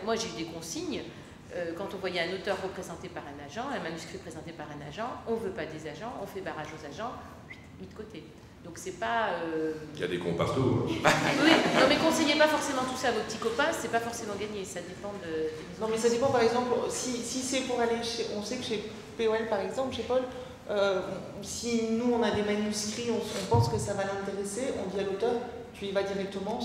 moi j'ai eu des consignes, quand on voyait un auteur représenté par un agent, un manuscrit présenté par un agent, on ne veut pas des agents, on fait barrage aux agents, mis de côté. Donc c'est pas... Il y a des cons partout. Oui, non mais conseillez pas forcément tout ça à vos petits copains, c'est pas forcément gagné, ça dépend de... Non mais ça dépend par exemple, si c'est pour aller chez... On sait que chez POL par exemple, chez Paul, si nous on a des manuscrits, on pense que ça va l'intéresser, on dit à l'auteur, tu y vas directement,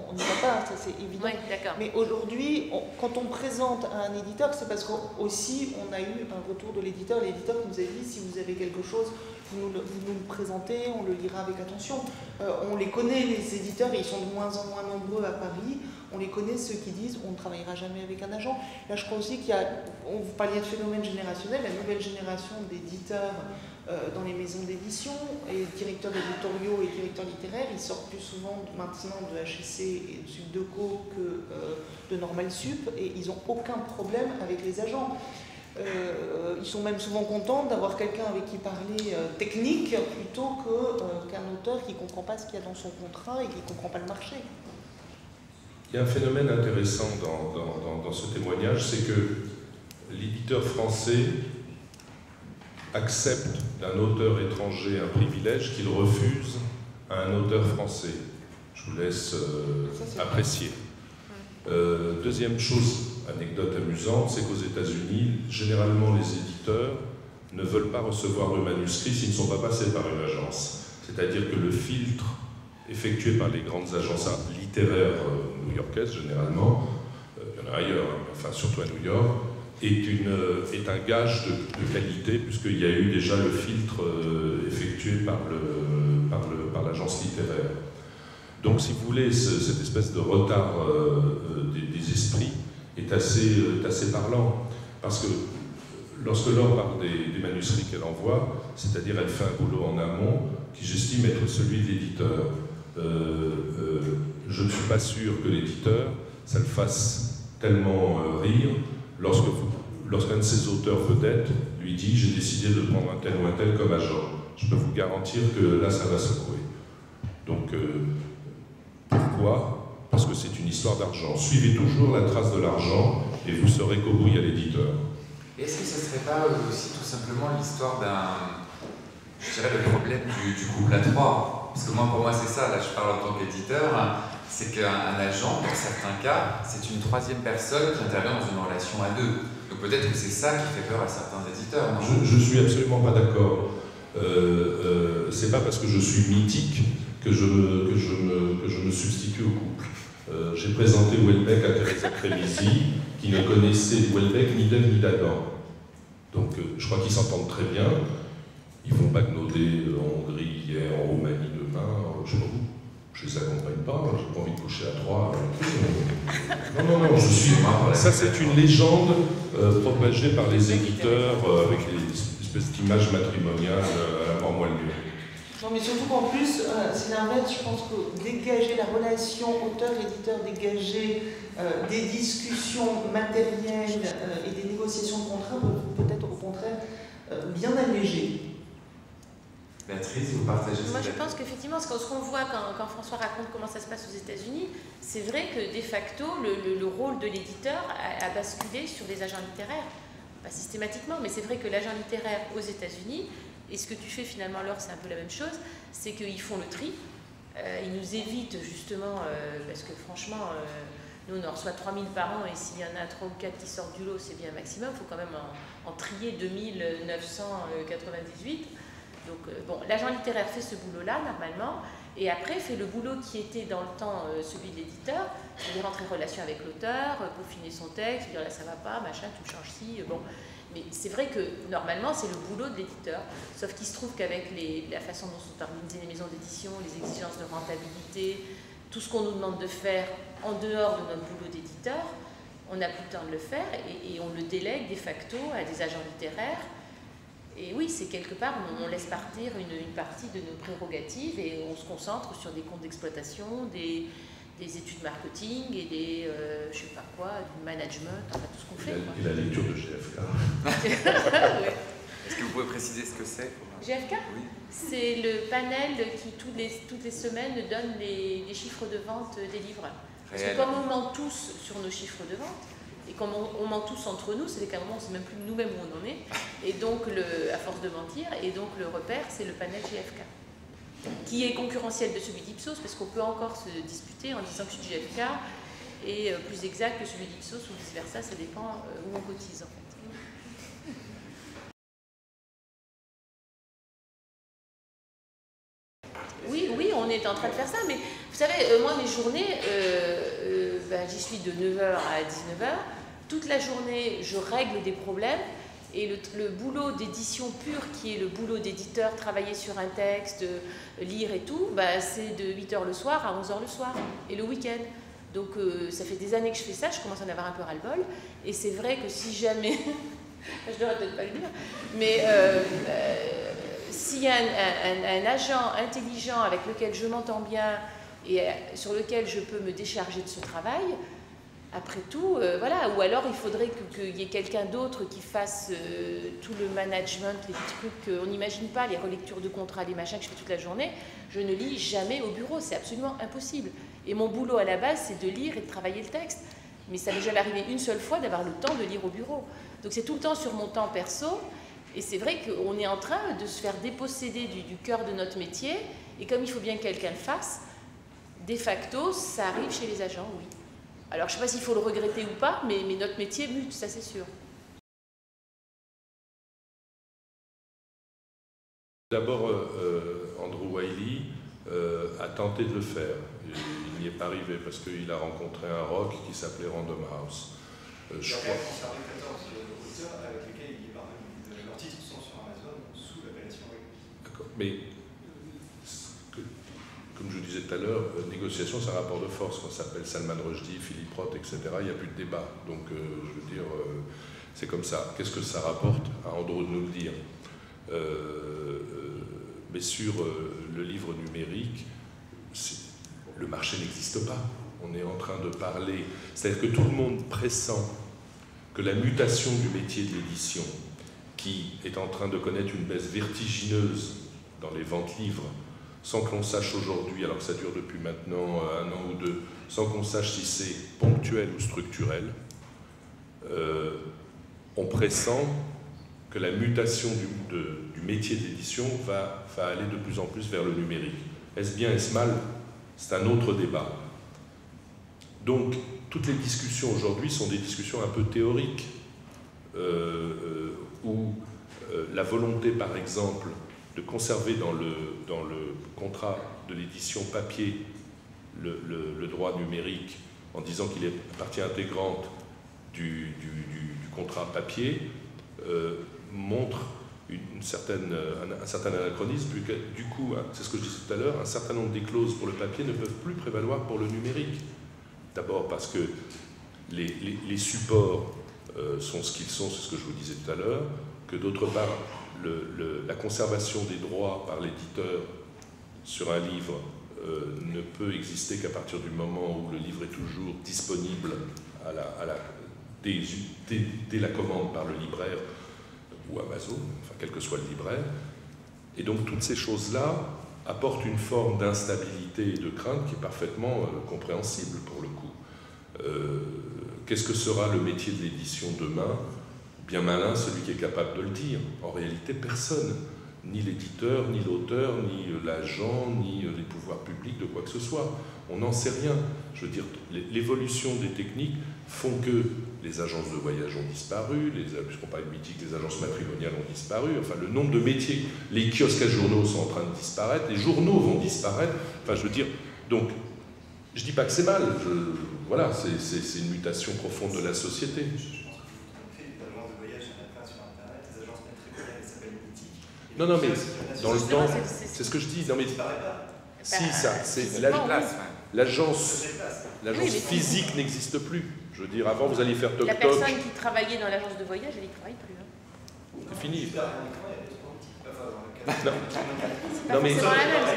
on n'y va pas, ça c'est évident. Oui, d'accord. Mais aujourd'hui, quand on présente à un éditeur, c'est parce qu'aussi on a eu un retour de l'éditeur qui nous a dit si vous avez quelque chose, vous nous le présentez, on le lira avec attention. On les connaît, les éditeurs, et ils sont de moins en moins nombreux à Paris. On les connaît, ceux qui disent on ne travaillera jamais avec un agent. Là, je crois aussi qu'il y a, vous parliez de phénomène générationnel, la nouvelle génération d'éditeurs dans les maisons d'édition, et directeurs éditoriaux et directeurs littéraires, ils sortent plus souvent maintenant de HEC et de Subdeco que de Normal Sup, et ils n'ont aucun problème avec les agents. Ils sont même souvent contents d'avoir quelqu'un avec qui parler technique plutôt qu'un auteur qui ne comprend pas ce qu'il y a dans son contrat et qui ne comprend pas le marché. Il y a un phénomène intéressant dans ce témoignage, c'est que l'éditeur français accepte d'un auteur étranger un privilège qu'il refuse à un auteur français. Je vous laisse apprécier. Deuxième chose, anecdote amusante, c'est qu'aux États-Unis, généralement les éditeurs ne veulent pas recevoir le manuscrit s'ils ne sont pas passés par une agence. C'est-à-dire que le filtre effectué par les grandes agences littéraires new-yorkaises, généralement, il y en a ailleurs, enfin surtout à New York, est un gage de qualité, puisqu'il y a eu déjà le filtre effectué par l'agence littéraire. Donc, si vous voulez, cette espèce de retard des esprits est assez parlant, parce que lorsque Laure parle des manuscrits qu'elle envoie, c'est-à-dire elle fait un boulot en amont qui j'estime être celui de l'éditeur. Je ne suis pas sûr que l'éditeur, ça le fasse tellement rire lorsqu'un de ses auteurs vedettes lui dit « j'ai décidé de prendre un tel ou un tel comme agent ». Je peux vous garantir que là, ça va secouer. Donc, pourquoi? Parce que c'est une histoire d'argent. Suivez toujours la trace de l'argent et vous saurez qu'au bout, il y a l'éditeur. Est-ce que ce ne serait pas aussi tout simplement l'histoire je dirais, le problème du couple à trois? Parce que pour moi, c'est ça, là je parle en tant qu'éditeur, c'est qu'un agent, dans certains cas, c'est une troisième personne qui intervient dans une relation à deux. Donc peut-être que c'est ça qui fait peur à certains éditeurs, non? Je suis absolument pas d'accord. C'est pas parce que je suis mythique que je me substitue au couple. J'ai présenté Houellebecq à Teresa Cremisy, qui ne connaissait Houellebecq ni d'Ève ni d'Adam. Donc je crois qu'ils s'entendent très bien. Ils vont bagnauder en Hongrie hier, en Roumanie demain, je m'en fous. Je ne les accompagne pas, j'ai pas envie de coucher à trois. Non, je suis... Ça, c'est une légende propagée par les éditeurs avec les espèces d'images matrimoniales à la mort moelleux. Non, mais surtout qu'en plus, c'est l'inverse, je pense que dégager la relation auteur-éditeur, dégager des discussions matérielles et des négociations de contrats peut-être au contraire bien alléger. Béatrice, vous partagez ça? Moi, je pense qu'effectivement, ce qu'on voit quand François raconte comment ça se passe aux États-Unis, c'est vrai que de facto, le rôle de l'éditeur a basculé sur les agents littéraires. Pas systématiquement, mais c'est vrai que l'agent littéraire aux États-Unis, et ce que tu fais finalement, Laure, c'est un peu la même chose, c'est qu'ils font le tri. Ils nous évitent justement, parce que franchement, nous on en reçoit 3000 par an, et s'il y en a 3 ou 4 qui sortent du lot, c'est bien un maximum. Il faut quand même en trier 2998. Donc, bon, l'agent littéraire fait ce boulot-là, normalement, et après fait le boulot qui était dans le temps celui de l'éditeur, c'est-à-dire entrer en relation avec l'auteur, peaufiner son texte, dire là ça va pas, machin, tu changes ci, bon. Mais c'est vrai que normalement c'est le boulot de l'éditeur, sauf qu'il se trouve qu'avec la façon dont sont organisées les maisons d'édition, les exigences de rentabilité, tout ce qu'on nous demande de faire en dehors de notre boulot d'éditeur, on n'a plus le temps de le faire et on le délègue de facto à des agents littéraires. Et oui, c'est quelque part, on laisse partir une partie de nos prérogatives et on se concentre sur des comptes d'exploitation, des études marketing et des, je sais pas quoi, du management, enfin tout ce qu'on fait. Et la lecture de GFK. Oui. Est-ce que vous pouvez préciser ce que c'est? GFK? Oui. C'est le panel qui, toutes les semaines, donne les chiffres de vente des livres. Parce que comme on ment tous sur nos chiffres de vente, et comme on ment tous entre nous, c'est qu'à un moment on ne sait même plus nous-mêmes où on en est, et donc à force de mentir, et donc le repère c'est le panel GFK, qui est concurrentiel de celui d'Ipsos, parce qu'on peut encore se disputer en disant que celui de GFK est plus exact que celui d'Ipsos ou vice versa, ça dépend où on cotise en fait. Oui, on est en train de faire ça, mais vous savez, moi mes journées, j'y suis de 9h à 19h, toute la journée je règle des problèmes, et le boulot d'édition pure, qui est le boulot d'éditeur, travailler sur un texte, lire et tout, c'est de 8h le soir à 11h le soir, et le week-end. Donc ça fait des années que je fais ça, je commence à en avoir un peu ras-le-bol, et c'est vrai que si jamais, je devrais peut-être pas le dire, mais s'il y a un agent intelligent avec lequel je m'entends bien et sur lequel je peux me décharger de ce travail, après tout, voilà. Ou alors il faudrait qu'il y ait quelqu'un d'autre qui fasse tout le management, les trucs qu'on n'imagine pas, les relectures de contrats, les machins que je fais toute la journée. Je ne lis jamais au bureau, c'est absolument impossible. Et mon boulot à la base, c'est de lire et de travailler le texte. Mais ça m'est jamais arrivé une seule fois d'avoir le temps de lire au bureau. Donc c'est tout le temps sur mon temps perso. Et c'est vrai qu'on est en train de se faire déposséder du cœur de notre métier. Et comme il faut bien que quelqu'un le fasse, de facto, ça arrive chez les agents, oui. Alors je ne sais pas s'il faut le regretter ou pas, mais notre métier mute, ça c'est sûr. D'abord, Andrew Wylie a tenté de le faire. Il n'y est pas arrivé parce qu'il a rencontré un rock qui s'appelait Random House. Je crois. Avec lesquels il est parvenu. Leurs titres sont sur Amazon sous l'appellation Wylie. D'accord. Mais comme je disais tout à l'heure, négociation, c'est un rapport de force. Quand ça s'appelle Salman Rushdie, Philippe Roth, etc., il n'y a plus de débat. Donc, je veux dire, c'est comme ça. Qu'est-ce que ça rapporte? À Andrew de nous le dire. Mais sur le livre numérique, le marché n'existe pas. On est en train de parler. C'est-à-dire que tout le monde pressent que la mutation du métier de l'édition, qui est en train de connaître une baisse vertigineuse dans les ventes livres, sans qu'on sache aujourd'hui, alors que ça dure depuis maintenant 1 an ou 2, sans qu'on sache si c'est ponctuel ou structurel, on pressent que la mutation du métier de l'édition va aller de plus en plus vers le numérique. Est-ce bien, est-ce mal? C'est un autre débat. Donc, toutes les discussions aujourd'hui sont des discussions un peu théoriques, où la volonté, par exemple, de conserver dans le contrat de l'édition papier le droit numérique en disant qu'il est partie intégrante du contrat papier, montre un certain anachronisme, vu que du coup, c'est ce que je disais tout à l'heure, un certain nombre des clauses pour le papier ne peuvent plus prévaloir pour le numérique. D'abord parce que les supports sont ce qu'ils sont, c'est ce que je vous disais tout à l'heure, que d'autre part, la conservation des droits par l'éditeur sur un livre ne peut exister qu'à partir du moment où le livre est toujours disponible dès la commande par le libraire ou Amazon, enfin quel que soit le libraire. Et donc toutes ces choses-là apportent une forme d'instabilité et de crainte qui est parfaitement compréhensible pour le coup. Qu'est-ce que sera le métier de l'édition demain? Bien malin celui qui est capable de le dire. En réalité, personne, ni l'éditeur, ni l'auteur, ni l'agent, ni les pouvoirs publics, de quoi que ce soit. On n'en sait rien. Je veux dire, l'évolution des techniques font que les agences de voyage ont disparu, puisqu'on parle de mythique, les agences matrimoniales ont disparu, enfin le nombre de métiers, les kiosques à journaux sont en train de disparaître, les journaux vont disparaître, enfin je veux dire, donc je dis pas que c'est mal, voilà, c'est une mutation profonde de la société. Non, non, mais dans le temps, c'est ce que je dis. Non, mais si, ça, c'est l'agence physique n'existe plus. Je veux dire, avant, vous alliez faire toc-toc. La personne qui travaillait dans l'agence de voyage, elle n'y travaille plus. Hein. C'est fini. Non, mais c'est bien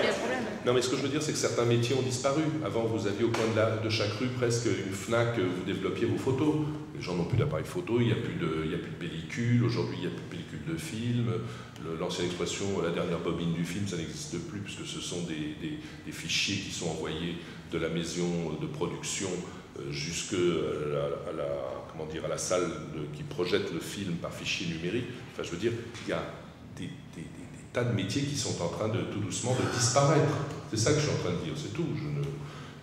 le problème. Non, mais ce que je veux dire, c'est que certains métiers ont disparu. Avant, vous aviez au coin de chaque rue presque une FNAC, vous développiez vos photos. Les gens n'ont plus d'appareil photo, il n'y a plus de pellicule. Aujourd'hui, il n'y a plus de pellicule de film. L'ancienne expression, la dernière bobine du film, ça n'existe plus, puisque ce sont des fichiers qui sont envoyés de la maison de production jusqu'à la salle qui projette le film par fichier numérique. Enfin, je veux dire, il y a des tas de métiers qui sont en train de tout doucement de disparaître. C'est ça que je suis en train de dire, c'est tout.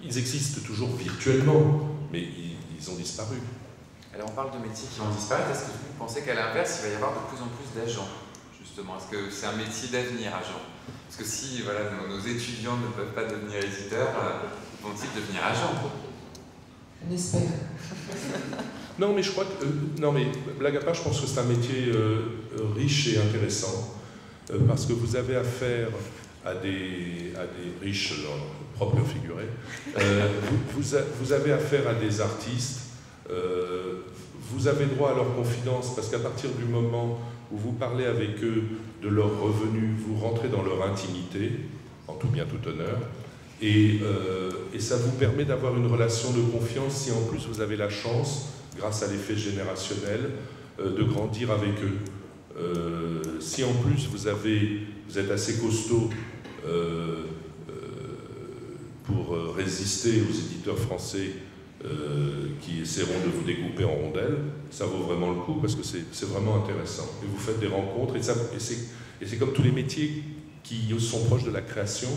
Ils existent toujours virtuellement, mais ils ont disparu. Alors on parle de métiers qui vont disparaître. Est-ce que vous pensez qu'à l'inverse, il va y avoir de plus en plus d'agents, justement? Est-ce que c'est un métier d'avenir, agent? Parce que si voilà, nos étudiants ne peuvent pas devenir éditeurs, vont-ils devenir agents? On espère. Non, mais je crois que... non, mais blague à part, je pense que c'est un métier riche et intéressant, parce que vous avez affaire à des riches, propre et figuré, vous avez affaire à des artistes, vous avez droit à leur confidence, parce qu'à partir du moment où vous parlez avec eux de leurs revenus, vous rentrez dans leur intimité, en tout bien tout honneur, et ça vous permet d'avoir une relation de confiance si en plus vous avez la chance, grâce à l'effet générationnel, de grandir avec eux. Si en plus vous êtes assez costaud pour résister aux éditeurs français qui essaieront de vous découper en rondelles, ça vaut vraiment le coup parce que c'est vraiment intéressant. Et vous faites des rencontres, et c'est comme tous les métiers qui sont proches de la création,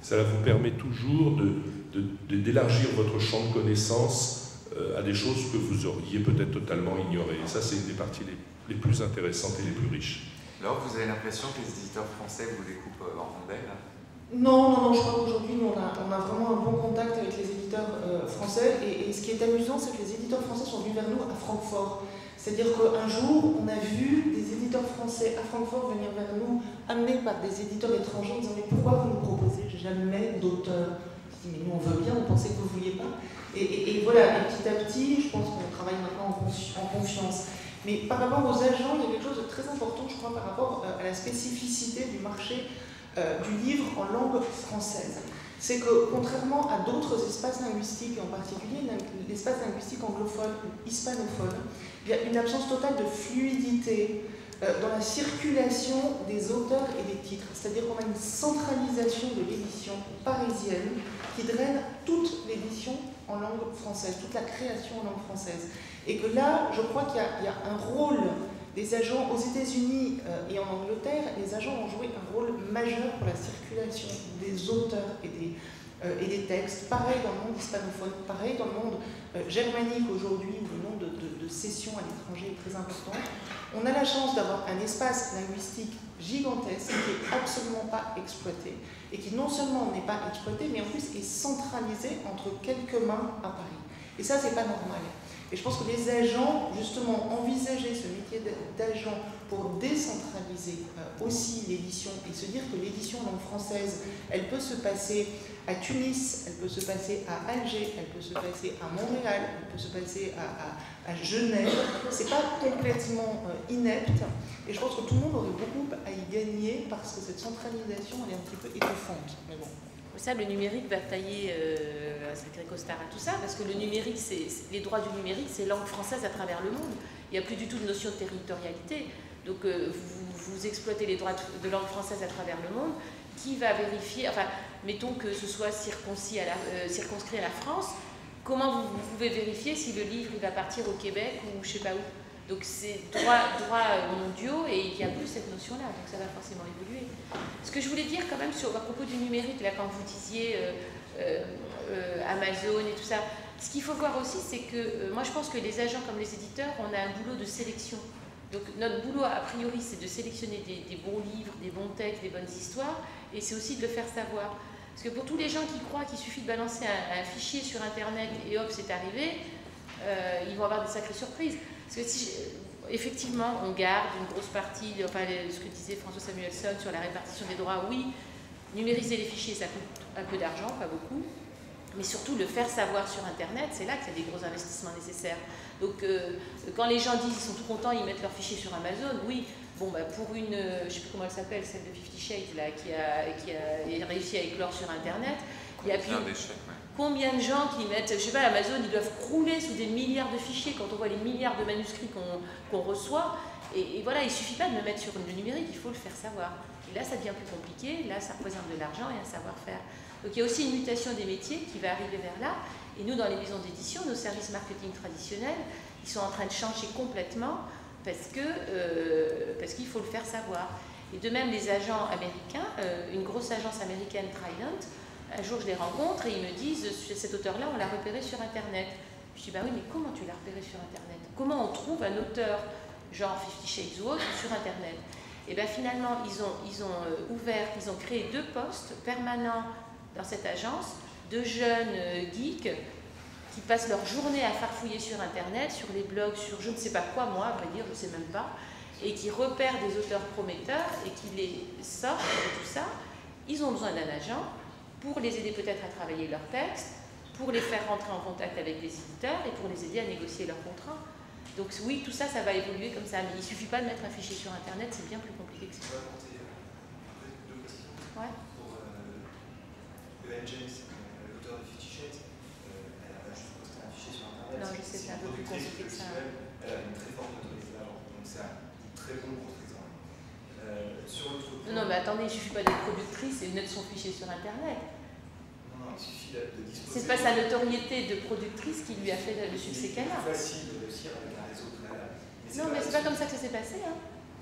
ça vous permet toujours d'élargir votre champ de connaissances à des choses que vous auriez peut-être totalement ignorées. Et ça, c'est une des parties les plus intéressantes et les plus riches. Alors, vous avez l'impression que les éditeurs français vous découpent en rondelles? Non, je crois qu'aujourd'hui, on a vraiment un bon contact avec les éditeurs français. Et ce qui est amusant, c'est que les éditeurs français sont venus vers nous à Francfort. C'est-à-dire qu'un jour, on a vu des éditeurs français à Francfort venir vers nous, amenés par des éditeurs étrangers, en disant « Mais pourquoi vous nous proposez jamais d'auteurs ?» Je dis « Mais nous, on veut bien, on pensait que vous ne vouliez pas. » Et voilà, et petit à petit, je pense qu'on travaille maintenant en confiance. Mais par rapport aux agents, il y a quelque chose de très important, je crois, par rapport à la spécificité du marché du livre en langue française. C'est que, contrairement à d'autres espaces linguistiques, et en particulier l'espace linguistique anglophone ou hispanophone, il y a une absence totale de fluidité dans la circulation des auteurs et des titres. C'est-à-dire qu'on a une centralisation de l'édition parisienne qui draine toute l'édition en langue française, toute la création en langue française. Et que là, je crois qu'il y a un rôle des agents aux États-Unis et en Angleterre. Les agents ont joué un rôle majeur pour la circulation des auteurs et des textes. Pareil dans le monde hispanophone, pareil dans le monde germanique aujourd'hui, où le nombre de sessions à l'étranger est très important. On a la chance d'avoir un espace linguistique gigantesque qui n'est absolument pas exploité, et qui non seulement n'est pas exploité, mais en plus est centralisé entre quelques mains à Paris. Et ça, c'est pas normal. Et je pense que les agents, justement, envisager ce métier d'agent pour décentraliser aussi l'édition et se dire que l'édition en langue française, elle peut se passer à Tunis, elle peut se passer à Alger, elle peut se passer à Montréal, elle peut se passer à Genève, c'est pas complètement inepte. Et je pense que tout le monde aurait beaucoup à y gagner parce que cette centralisation, elle est un petit peu étouffante. Mais bon. Ça, le numérique va tailler un sacré costard à tout ça, parce que le numérique, les droits du numérique, c'est langue française à travers le monde. Il n'y a plus du tout de notion de territorialité. Donc, vous exploitez les droits de langue française à travers le monde. Qui va vérifier, enfin, mettons que ce soit circonscrit à la France, comment vous pouvez vérifier si le livre il va partir au Québec ou je ne sais pas où? Donc c'est droits mondiaux et il n'y a plus cette notion-là, donc ça va forcément évoluer. Ce que je voulais dire quand même à propos du numérique, là quand vous disiez Amazon et tout ça, ce qu'il faut voir aussi c'est que moi je pense que les agents comme les éditeurs, on a un boulot de sélection. Donc notre boulot a priori c'est de sélectionner des bons livres, des bons textes, des bonnes histoires, et c'est aussi de le faire savoir. Parce que pour tous les gens qui croient qu'il suffit de balancer un fichier sur internet et hop c'est arrivé, ils vont avoir des sacrées surprises. Parce que si, effectivement, on garde une grosse partie, enfin ce que disait François Samuelson sur la répartition des droits, oui, numériser les fichiers, ça coûte un peu d'argent, pas beaucoup, mais surtout le faire savoir sur Internet, c'est là qu'il y a des gros investissements nécessaires. Donc, quand les gens disent qu'ils sont tout contents, ils mettent leurs fichiers sur Amazon, oui, bon, bah, pour une, je ne sais plus comment elle s'appelle, celle de 50 Shades, là, qui a réussi à éclore sur Internet, il y a combien de gens qui mettent, je sais pas, Amazon, ils doivent crouler sous des milliards de fichiers quand on voit les milliards de manuscrits qu'on reçoit. Et voilà, il ne suffit pas de le mettre sur le numérique, il faut le faire savoir. Et là, ça devient plus compliqué, là, ça représente de l'argent et un savoir-faire. Donc il y a aussi une mutation des métiers qui va arriver vers là. Et nous, dans les maisons d'édition, nos services marketing traditionnels, ils sont en train de changer complètement parce qu'il faut le faire savoir. Et de même, les agents américains, une grosse agence américaine, Trident, un jour je les rencontre et ils me disent, cet auteur-là, on l'a repéré sur Internet. Je dis, bah oui, mais comment tu l'as repéré sur Internet? Comment on trouve un auteur genre 50 Shades ou autre sur Internet? Et bien finalement, ils ont créé 2 postes permanents dans cette agence, de jeunes geeks qui passent leur journée à farfouiller sur Internet, sur les blogs, sur je ne sais pas quoi, moi, à vrai dire, je ne sais même pas, et qui repèrent des auteurs prometteurs et qui les sortent de tout ça. Ils ont besoin d'un agent pour les aider peut-être à travailler leurs textes, pour les faire rentrer en contact avec des éditeurs et pour les aider à négocier leurs contrats. Donc oui, tout ça, ça va évoluer comme ça, mais il ne suffit pas de mettre un fichier sur Internet, c'est bien plus compliqué que ça. Je vais apporter 2 questions. Ouais. Pour E.L. James, l'auteur de 50 Shades, elle n'a pas juste posté un fichier sur Internet. Non, je sais, c'est un peu plus compliqué que ça. Elle a une très forte notoriété d'argent, donc c'est un très bon gros exemple. Sur l'autre point, Non, mais attendez, il ne suffit pas d'être productrice et de mettre son fichier sur Internet. non, il suffit de disposer. C'est pas sa notoriété de productrice qui lui a fait le succès qu'elle a. C'est facile de réussir avec un réseau préalable. Non, mais c'est pas comme ça que ça s'est passé. Hein.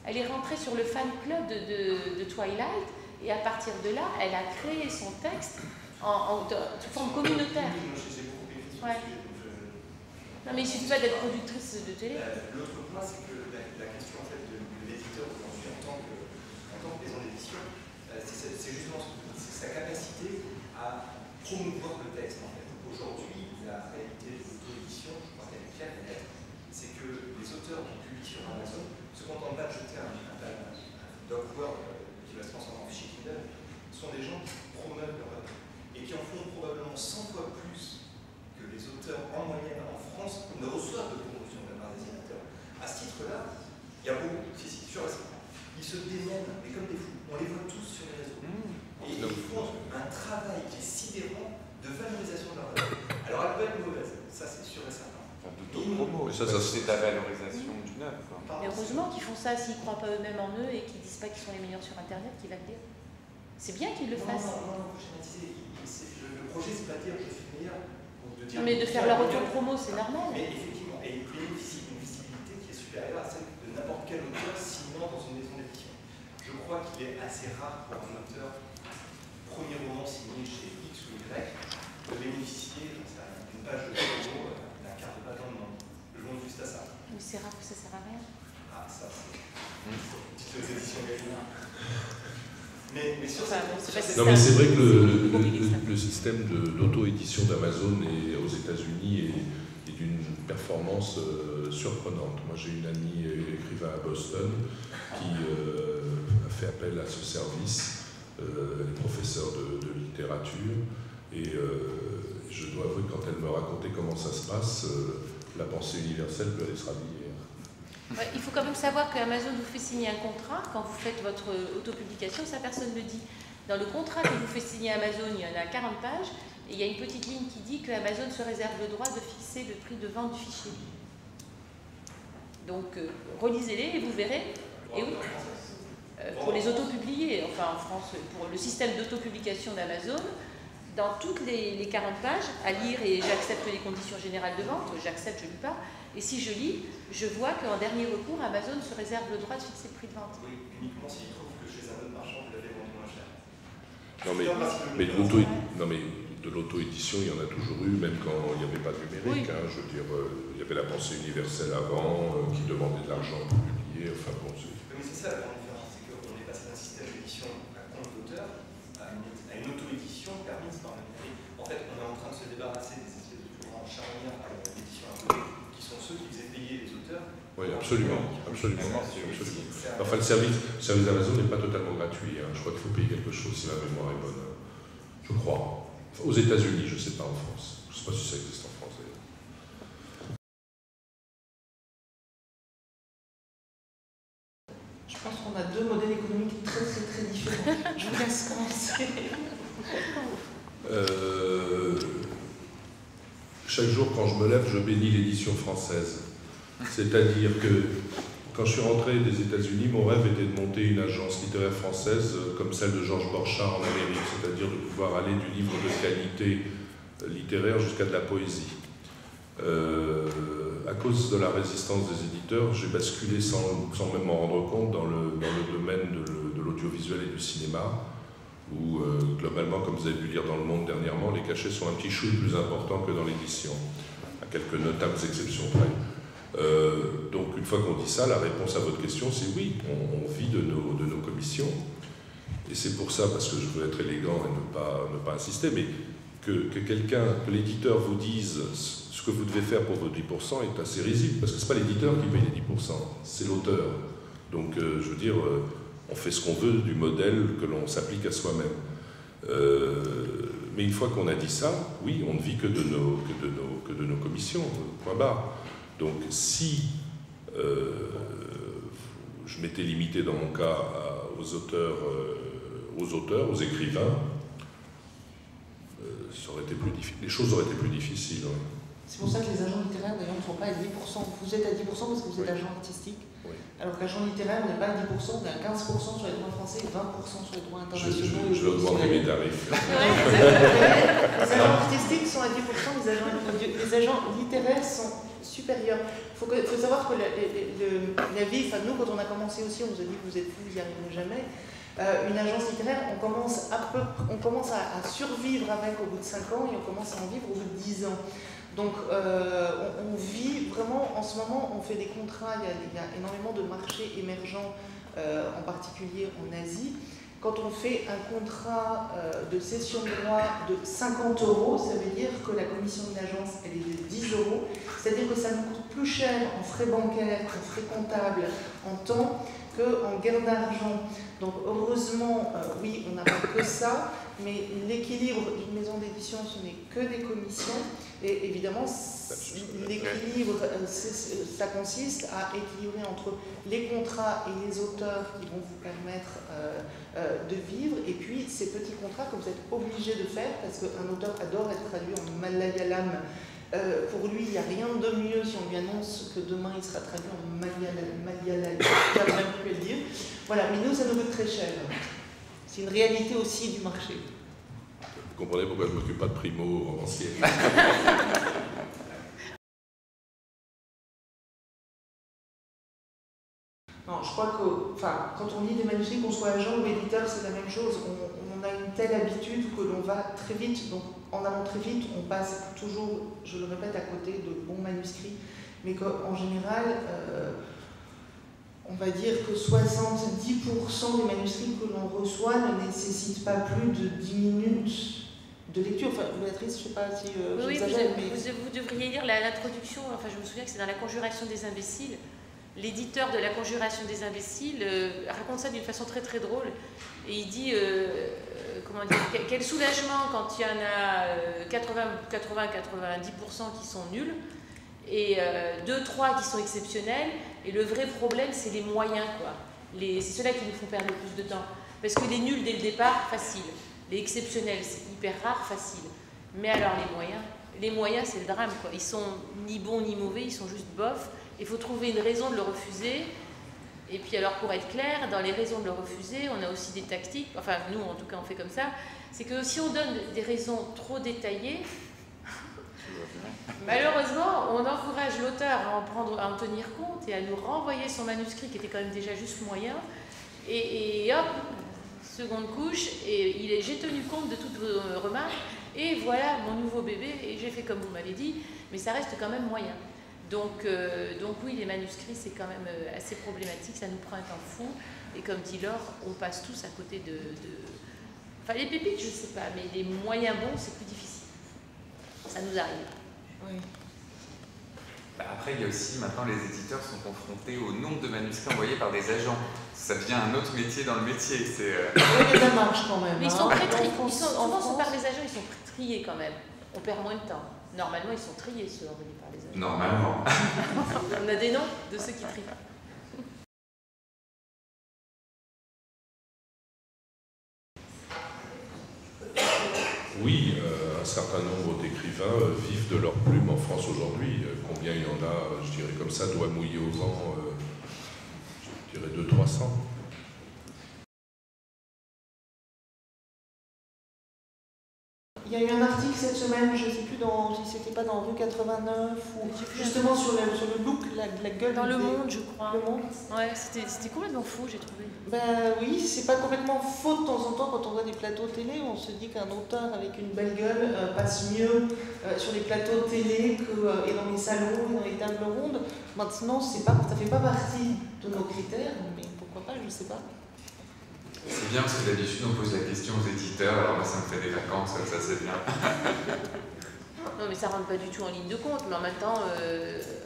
Elle est rentrée sur le fan club de Twilight et à partir de là, elle a créé son texte sous forme communautaire. Moi, j'ai beaucoup écrit sur Ouais. le sujet, donc Non, mais il suffit pas d'être productrice de télé. l'autre point, c'est que la question en fait, de l'éditeur aujourd'hui en tant que maison d'édition, c'est justement sa capacité à promouvoir le texte. En fait. Aujourd'hui, la réalité de l'auto-édition, je crois qu'elle est claire et nette, c'est que les auteurs qui publient sur Amazon ne se contentent pas de jeter un doc Word qui va se transformer en fichier Kindle, sont des gens qui promeuvent leur œuvre et qui en font probablement 100 fois plus que les auteurs en moyenne en France ne reçoivent de promotion de la part des éditeurs. À ce titre-là, il y a beaucoup, sûr et certain. Ils se démènent, mais comme des fous. On les voit tous sur les réseaux. Et ils font un travail qui est sidérant de valorisation de leur œuvre. Alors elle peut être mauvaise, ça c'est sûr et certain. D'auto-promo, ça, c'est la valorisation d'une œuvre. Mais heureusement qu'ils font ça s'ils ne croient pas eux-mêmes en eux et qu'ils ne disent pas qu'ils sont les meilleurs sur Internet, qui va le dire. C'est bien qu'ils le fassent. Non, le projet, c'est pas de dire je suis meilleur. Non, mais de faire leur auto-promo, c'est normal. Mais effectivement, et il bénéficie d'une visibilité qui est supérieure à celle de n'importe quel auteur signant dans une maison d'édition. Je crois qu'il est assez rare pour un auteur, premier roman signé chez X ou Y, de bénéficier d'une page de promo, d'un quart de page dans le monde. Je monte juste à ça. Mais c'est rare que ça sert à rien. Ah, ça, c'est. Petites éditions Gallimard. Mais sur ça. Non, mais c'est vrai que le système d'auto-édition d'Amazon aux États-Unis est d'une performance surprenante. Moi, j'ai une amie écrivain à Boston qui a fait appel à ce service, elle est professeure de littérature, et je dois avouer que quand elle me racontait comment ça se passe, la pensée universelle peut aller se rhabiller. Ouais, il faut quand même savoir qu'Amazon vous fait signer un contrat quand vous faites votre autopublication, ça personne ne le dit. Dans le contrat que vous fait signer Amazon, il y en a 40 pages, et il y a une petite ligne qui dit que Amazon se réserve le droit de fixer le prix de vente du fichier. Donc relisez-les et vous verrez. Et oui, pour les autopubliés, enfin en France, pour le système d'autopublication d'Amazon, dans toutes les 40 pages, à lire et j'accepte les conditions générales de vente, j'accepte, je ne lis pas, et si je lis, je vois qu'en dernier recours, Amazon se réserve le droit de fixer le prix de vente. Oui, uniquement s'il trouve que chez un autre marchand, vous l'avez vendu moins cher. Non, mais de l'auto-édition, il y en a toujours eu, même quand il n'y avait pas de numérique. Oui. Hein, je veux dire, il y avait la pensée universelle avant, qui demandait de l'argent pour publier. Enfin bon, mais c'est ça la grande différence, c'est qu'on est passé d'un système d'édition à compte d'auteur à une auto-édition permise par le numérique. En fait, on est en train de se débarrasser des espèces de plus grands charnières à l'édition imposée, qui sont ceux qui faisaient payer les auteurs. oui, absolument. Enfin, le service Amazon n'est pas totalement gratuit. Hein. Je crois qu'il faut payer quelque chose si ma mémoire est bonne. Je crois. Aux États-Unis, je ne sais pas en France. Je ne sais pas si ça existe en France d'ailleurs. Je pense qu'on a 2 modèles économiques très différents. Je vous laisse commencer. Chaque jour, quand je me lève, je bénis l'édition française. C'est-à-dire que quand je suis rentré des États-Unis, mon rêve était de monter une agence littéraire française comme celle de Georges Borchardt en Amérique, c'est-à-dire de pouvoir aller du livre de qualité littéraire jusqu'à de la poésie. À cause de la résistance des éditeurs, j'ai basculé sans même m'en rendre compte dans le domaine de l'audiovisuel et du cinéma, où globalement, comme vous avez pu lire dans Le Monde dernièrement, les cachets sont un petit chouille plus importants que dans l'édition, à quelques notables exceptions près. Donc une fois qu'on dit ça, la réponse à votre question, c'est oui, on vit de nos commissions. Et c'est pour ça, parce que je veux être élégant et ne pas insister, mais que l'éditeur vous dise ce que vous devez faire pour vos 10% est assez risible, parce que ce n'est pas l'éditeur qui paye les 10%, c'est l'auteur. Donc je veux dire, on fait ce qu'on veut du modèle que l'on s'applique à soi-même. Mais une fois qu'on a dit ça, oui, on ne vit que de nos commissions, point barre. Donc si je m'étais limité dans mon cas aux auteurs, aux écrivains, ça aurait été plus difficile. Les choses auraient été plus difficiles. Ouais. C'est pour ça que les agents littéraires, d'ailleurs, ne sont pas à 10%. Vous êtes à 10% parce que vous êtes agent artistique. Oui. Alors qu'agent littéraire, on n'est pas à 10%, on est à 15% sur les droits français et 20% sur les droits internationaux. Je vais augmenter mes tarifs. Les agents artistiques sont à 10%, les agents littéraires sont supérieurs. Il faut savoir que la vie, enfin nous, quand on a commencé aussi, on nous a dit vous êtes fous, vous n'y arriverez jamais. Une agence littéraire, on commence à survivre avec au bout de 5 ans et on commence à en vivre au bout de 10 ans. Donc on vit vraiment, en ce moment, on fait des contrats, il y a énormément de marchés émergents, en particulier en Asie. Quand on fait un contrat de cession de droit de 50 €, ça veut dire que la commission d'une agence, elle est de 10 €, c'est-à-dire que ça nous coûte plus cher en frais bancaires, en frais comptables, en temps, qu'en gain d'argent. Donc heureusement, oui, on n'a pas que ça, mais l'équilibre d'une maison d'édition, ce n'est que des commissions. Et évidemment, l'équilibre, ça consiste à équilibrer entre les contrats et les auteurs qui vont vous permettre de vivre, et puis ces petits contrats que vous êtes obligé de faire, parce qu'un auteur adore être traduit en malayalam. Pour lui, il n'y a rien de mieux si on lui annonce que demain il sera traduit en malayalam. Je n'arrive même plus à le dire. Voilà, mais nous, ça nous coûte très cher. C'est une réalité aussi du marché. Vous comprenez pourquoi je ne m'occupe pas de primo ancien. Non, je crois que, quand on lit des manuscrits, qu'on soit agent ou éditeur, c'est la même chose. On a une telle habitude que l'on va très vite. Donc, en allant très vite, on passe toujours, je le répète, à côté de bons manuscrits. Mais qu'en général, on va dire que 70% des manuscrits que l'on reçoit ne nécessitent pas plus de 10 minutes de lecture. Enfin, Béatrice, je ne sais pas si j'exagère, mais... Vous devriez lire l'introduction, enfin je me souviens que c'est dans La Conjuration des imbéciles. L'éditeur de La Conjuration des imbéciles raconte ça d'une façon très très drôle. Et il dit, comment dire, quel soulagement quand il y en a 80-90% qui sont nuls, et 2-3 qui sont exceptionnels, et le vrai problème c'est les moyens, quoi. C'est ceux-là qui nous font perdre le plus de temps. Parce que les nuls dès le départ, facile. Les exceptionnels, c'est hyper rare, facile. Mais alors les moyens c'est le drame, quoi. Ils sont ni bons ni mauvais, ils sont juste bof. Il faut trouver une raison de le refuser. Et puis alors pour être clair, dans les raisons de le refuser, on a aussi des tactiques, enfin nous en tout cas on fait comme ça, c'est que si on donne des raisons trop détaillées, malheureusement on encourage l'auteur à en tenir compte et à nous renvoyer son manuscrit qui était quand même déjà juste moyen, et hop, seconde couche, et j'ai tenu compte de toutes vos remarques, et voilà mon nouveau bébé, et j'ai fait comme vous m'avez dit, mais ça reste quand même moyen. Donc oui, les manuscrits, c'est quand même assez problématique, ça nous prend un temps fou. Et comme dit Laure, on passe tous à côté de... Enfin, les pépites, je ne sais pas, mais les moyens bons, c'est plus difficile. Ça nous arrive. Oui. Après, il y a aussi, maintenant, les éditeurs sont confrontés au nombre de manuscrits envoyés par des agents. Ça devient un autre métier dans le métier. Oui, mais ça marche quand même. Mais ils sont très triés. Souvent, par les agents, ils sont triés quand même. On perd moins de temps. Normalement, ils sont triés, ceux envoyés par les agents. Normalement. On a des noms de ceux qui trient. Oui, un certain nombre d'écrivains vivent de leur plume en France aujourd'hui. Combien il y en a, je dirais comme ça, doigts mouillés au vent, je dirais 200-300. Il y a eu un article cette semaine, je ne sais plus si c'était pas dans Rue 89, ou justement sur le look, la gueule. Dans Le Monde, je crois. Le Monde. Ouais, c'était complètement fou, j'ai trouvé. Ben oui, c'est pas complètement faux de temps en temps quand on voit des plateaux télé, on se dit qu'un auteur avec une belle gueule passe mieux sur les plateaux télé et dans les salons, dans les tables rondes. Maintenant, ça fait pas partie de nos critères, mais pourquoi pas, je sais pas. C'est bien parce que d'habitude on pose la question aux éditeurs, alors moi ça me fait des vacances, ça c'est bien. Non mais ça rentre pas du tout en ligne de compte, mais en même temps,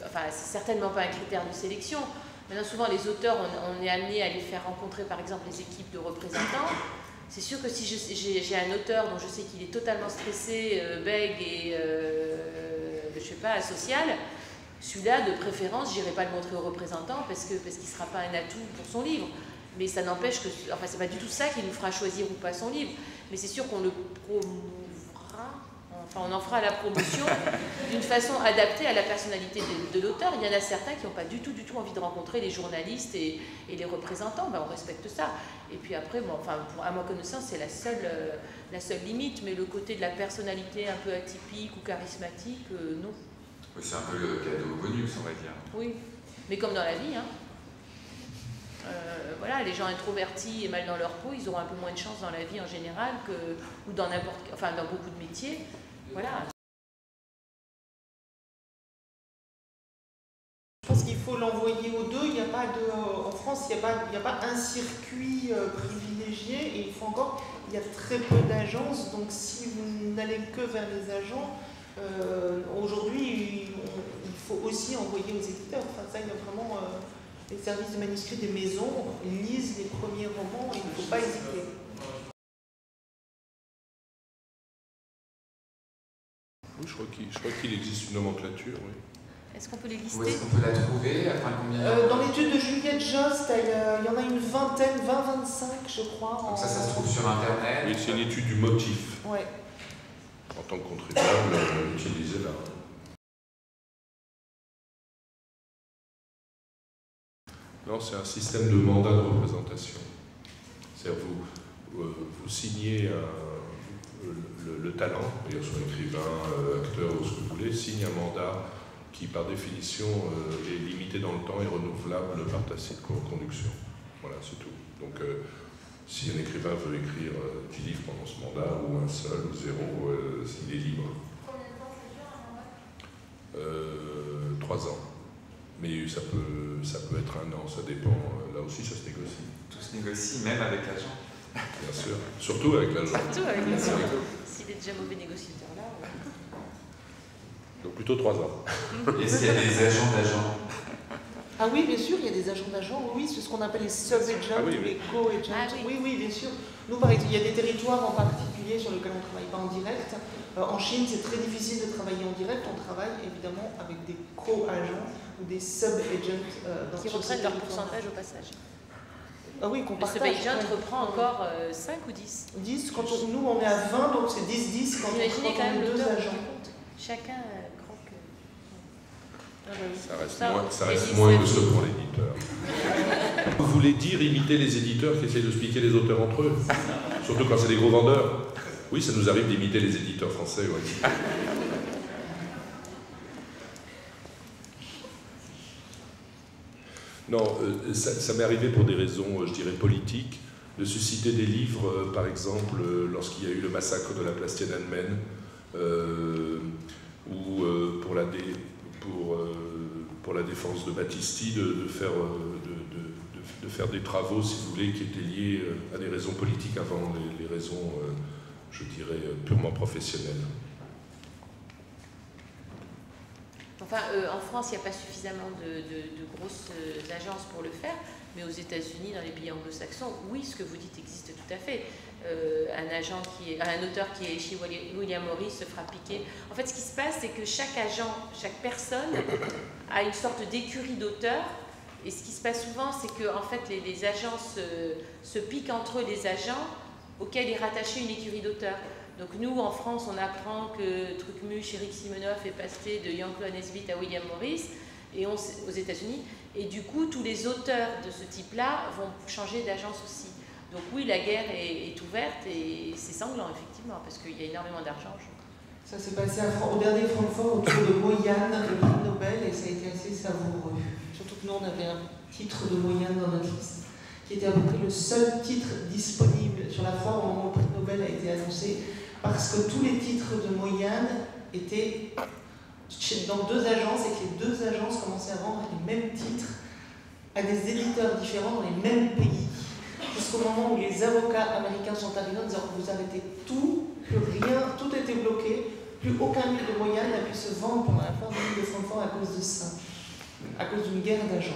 enfin c'est certainement pas un critère de sélection. Maintenant souvent les auteurs, on est amené à les faire rencontrer par exemple les équipes de représentants. C'est sûr que si j'ai un auteur dont je sais qu'il est totalement stressé, bègue et je sais pas, asocial, celui-là de préférence j'irai pas le montrer aux représentants parce qu'il sera pas un atout pour son livre. Mais ça n'empêche que, enfin c'est pas du tout ça qui nous fera choisir ou pas son livre, mais c'est sûr qu'on le promouvra, enfin on en fera la promotion d'une façon adaptée à la personnalité de l'auteur. Il y en a certains qui n'ont pas du tout envie de rencontrer les journalistes et les représentants, ben, on respecte ça. Et puis après, bon, enfin, à ma connaissance, c'est la seule limite, mais le côté de la personnalité un peu atypique ou charismatique, non. Oui, c'est un peu le cadeau bonus, on va dire. Oui, mais comme dans la vie, hein. Voilà, les gens introvertis et mal dans leur peau, ils auront un peu moins de chance dans la vie en général ou dans dans beaucoup de métiers. Voilà. Je pense qu'il faut l'envoyer aux deux. Il n'y a pas en France, il n'y a pas un circuit privilégié et il y a très peu d'agences. Donc si vous n'allez que vers les agents, aujourd'hui, il faut aussi envoyer aux éditeurs. Enfin, ça, il y a vraiment les services de manuscrits des maisons lisent les premiers romans et il ne faut pas hésiter. Oui, je crois qu'il existe une nomenclature, oui. Est-ce qu'on peut les lister? Où est-ce qu'on peut la trouver? Enfin, combien... Dans l'étude de Juliette Jost, il y en a une vingtaine, 20-25 je crois. Donc ça se trouve sur Internet? Oui, c'est une étude du motif. Ouais. En tant que contribuable, utilisez-la. Non, c'est un système de mandat de représentation. C'est-à-dire vous signez le talent, c'est-à-dire soit écrivain, acteur ou ce que vous voulez, signe un mandat qui par définition est limité dans le temps et renouvelable par tacite conduction. Voilà, c'est tout. Donc si un écrivain veut écrire 10 livres pendant ce mandat, ou un seul, ou zéro, il est libre. Combien de temps ça dure un mandat? 3 ans. Mais ça peut être 1 an, ça dépend. Là aussi, ça se négocie. Tout se négocie, même avec l'agent. Bien sûr. Surtout avec l'agent. Surtout avec l'agent. S'il est déjà mauvais négociateur là. Ouais. Donc plutôt 3 ans. Est-ce qu'il y a des agents d'agents? Ah oui, bien sûr, il y a des agents d'agents, oui, c'est ce qu'on appelle les sub-agents, oui, ou les co-agents. Ah oui. Oui, bien sûr. Nous, par exemple, il y a des territoires en particulier sur lesquels on ne travaille pas en direct. En Chine, c'est très difficile de travailler en direct. On travaille évidemment avec des co-agents ou des sub-agents. Qui reprennent leur pourcentage au passage. Ah oui, qu'on Le partage. sub-agent reprend encore 5 ou 10. 10, quand nous on est à 20, donc c'est 10-10 quand Imaginez quand on même est 2 l'auteur. agents. Chacun croque. Ça reste moins que ce pour l'éditeur. Vous voulez dire imiter les éditeurs qui essayent de expliquer les auteurs entre eux? Surtout quand c'est des gros vendeurs. Oui, ça nous arrive d'imiter les éditeurs français, oui. Non, ça m'est arrivé pour des raisons, je dirais, politiques, de susciter des livres, par exemple, lorsqu'il y a eu le massacre de la place Tiananmen, ou pour la défense de Battisti, de faire des travaux, si vous voulez, qui étaient liés à des raisons politiques avant les raisons, je dirais, purement professionnelles. Enfin, en France, il n'y a pas suffisamment de grosses agences pour le faire, mais aux États-Unis, dans les pays anglo-saxons, oui, ce que vous dites existe tout à fait. Un auteur qui est chez William Morris se fera piquer. En fait, ce qui se passe, c'est que chaque agent, chaque personne a une sorte d'écurie d'auteurs. Et ce qui se passe souvent, c'est que en fait, les agences se piquent entre eux des agents auxquels est rattachée une écurie d'auteurs. Donc nous, en France, on apprend que Trucmuche, Eric Simonov est passé de Yann Nesbitt à William Morris. et aux États-Unis. Et du coup, tous les auteurs de ce type-là vont changer d'agence aussi. Donc oui, la guerre est ouverte et c'est sanglant, effectivement, parce qu'il y a énormément d'argent. Ça s'est passé au dernier Francfort autour de Moyane, le prix Nobel, et ça a été assez savoureux. Surtout que nous, on avait un titre de Moyane dans notre liste, qui était à peu près le seul titre disponible sur la foire au moment où le prix Nobel a été annoncé, parce que tous les titres de Moyane étaient dans 2 agences et que les 2 agences commençaient à vendre les mêmes titres à des éditeurs différents dans les mêmes pays, jusqu'au moment où les avocats américains sont arrivés en disant vous arrêtez tout, plus rien, tout était bloqué, plus aucun livre de Moyane n'a pu se vendre pendant la fin du livre de Francfort à cause de ça, à cause d'une guerre d'agents.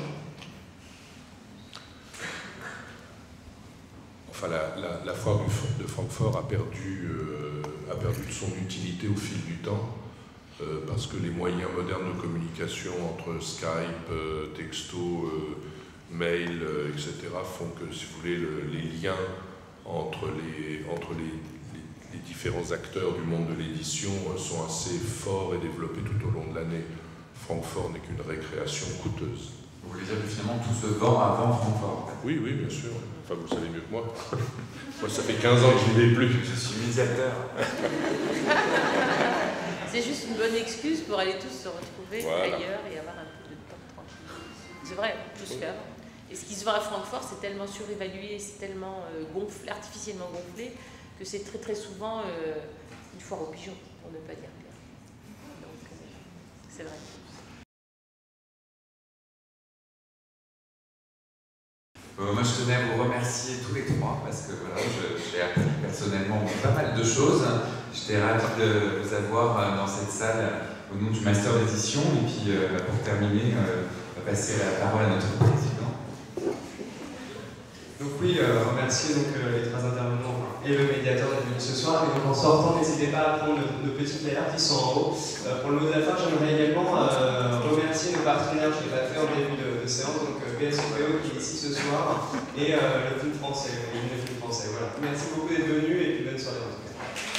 Enfin, la foire de Francfort a perdu de son utilité au fil du temps, parce que les moyens modernes de communication entre Skype, texto, mail, etc., font que, si vous voulez, les liens entre les différents acteurs du monde de l'édition sont assez forts et développés tout au long de l'année. Francfort n'est qu'une récréation coûteuse. Vous voulez dire que finalement tout se vend avant Francfort? Oui, oui, bien sûr. Enfin, vous savez mieux que moi. Moi, ça fait 15 ans que je n'y vais plus. Je suis médiateur. C'est juste une bonne excuse pour aller tous se retrouver ailleurs et avoir un peu de temps tranquille. C'est vrai, tous faire. Et ce qui se vend à Francfort, c'est tellement surévalué, c'est tellement artificiellement gonflé, que c'est très très souvent une foire aux pigeons, pour ne pas dire pire. Donc, c'est vrai. Moi, je tenais à vous remercier tous les 3 parce que voilà, j'ai appris personnellement pas mal de choses. J'étais ravi de vous avoir dans cette salle au nom du Master d'édition. Et puis, pour terminer, on va passer la parole à notre président. Donc oui, remercier donc, les 3 intervenants et le médiateur d'être venu ce soir. Et donc en sortant, n'hésitez pas à prendre nos petites lettres qui sont en haut. Pour le mot de la fin, j'aimerais également remercier nos partenaires, je ne l'ai pas fait en début de séance, donc BSOPO qui est ici ce soir, et le film français, Voilà. Merci beaucoup d'être venus et puis bonne soirée en tout cas.